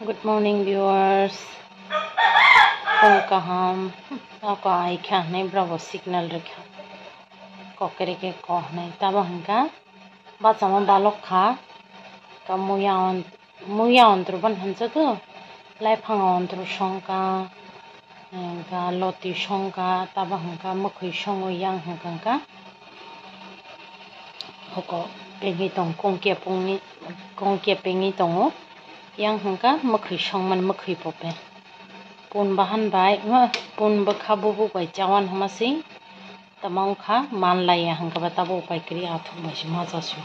Good morning, viewers. Kung kaham ako ay kya nahi bravo signal rekha kokere ke koh nahi taba hangka basama balok kha ka muya ontru ban hansa ko lai phanga ontru shongka ka loti shongka taba hangka mukhui shongo yang hangka oko pengi tong kongke pengi tongo yang hangka mukhui shongman mukhui pope pun bahan bai pun bakhabu bu bai jawan hamasi tamang kha man laya hangka batabo bai kri athu bai maza su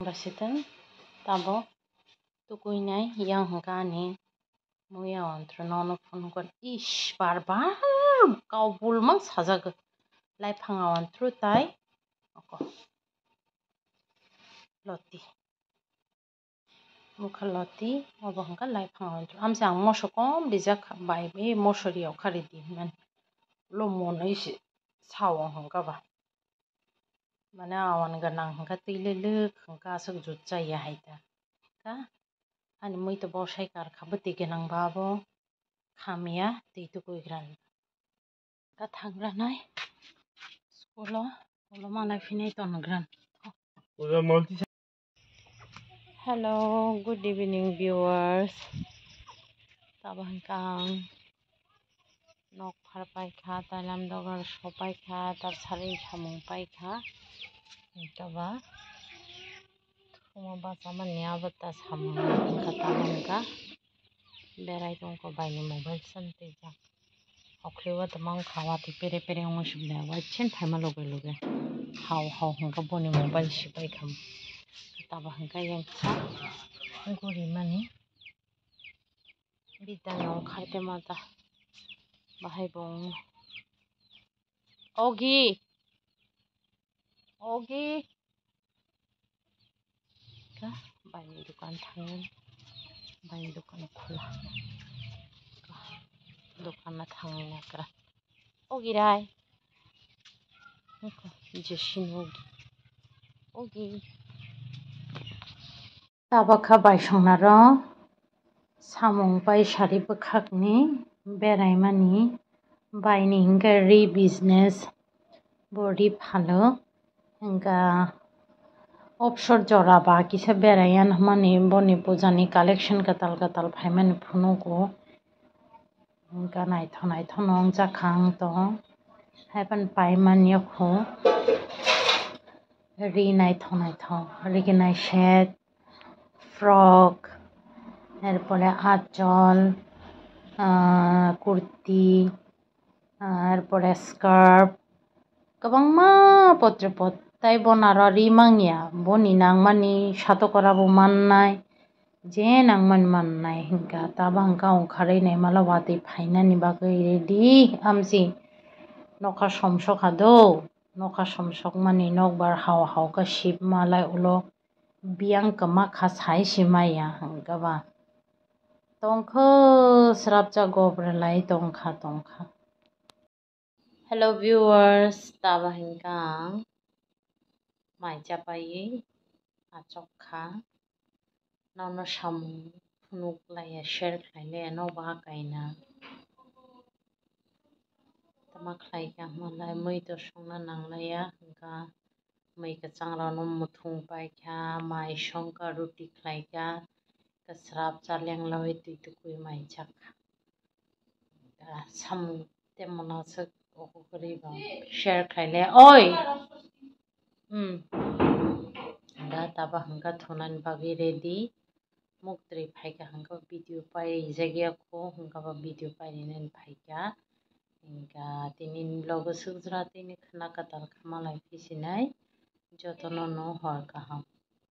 basitan tabo tukui nai yang hangka ni muya ontru nono phone kon ish barbar kau bulmang sajaga lai phanga ontru tai oko loti mukhaloti obo hangka lai phanga ontru amsa ang mosokom dijak bai be mosori yaw khari di man lo monai si sawang hangka ba mane awan ganang hangka tilele hangka asuk jutsa ya haita ka ani mui to bosai kar khabu ti ganang babo khamia ti tu koi gran ka thangra nai skolo manai finai ton gran. Hello, good evening viewers. Tabangkang nok phar paikha tailam dogar sopaikha tar sari samung paikha taba thuma basama niabata samung kata bangka berai tongko baini mobile sante jak oklewa tamang khawa ti pere pere ngosubla wachin thaima loge loge haw hangka boni mobile sipai kham taba hangka yang kha guri mani bidang kharte mata bahai bong ogi ka baini dukan thangen baini dukan khula dukan na thangen kra ogi rai jeshin ogi tabakha baisongna ro samung pai sari bukhakni beraimani baini hingka ri business bori phalo hingka offshore jora ba kisa berayan mani boni pujani collection katal phaimani phunuko hingka naithok nong jakhang tong haipan paimani kho ri naithok riginai set frog এরপরে আঁচল কুর্তি এরপরে scarf गोबांमा पत्रपत tai bonaro rimangya boni nangmani satokorabo mannai je nangman mannai hingka taba hingka ongkharai nai mala watui phainani bagui ready amsi nokha somsokha do nokha somsokmani nokbar haw haw khe sipmalai ulo biyang kwmakha sai simaya hingka ba tongkho srapjak gobrelai tongkha. Hello viewers, taba hingka mai chapai achokha nono samung phunuk laya share khlaile no ba kaina tama khlaika malai mui to songna nanglaya hingka mui kwchang rok no muthung paikha mai songkha ruti khlaika kwsrap chalenglai tui tukui mai chakha samung temon asuk share khaile oi da taba hingka thunani bagui ready muktri phaika hingka video pai jagya kho hingka video painani phaika hingka tini vlog o sukjak tini khana katal khamalai pisinai jotono no hor kaham.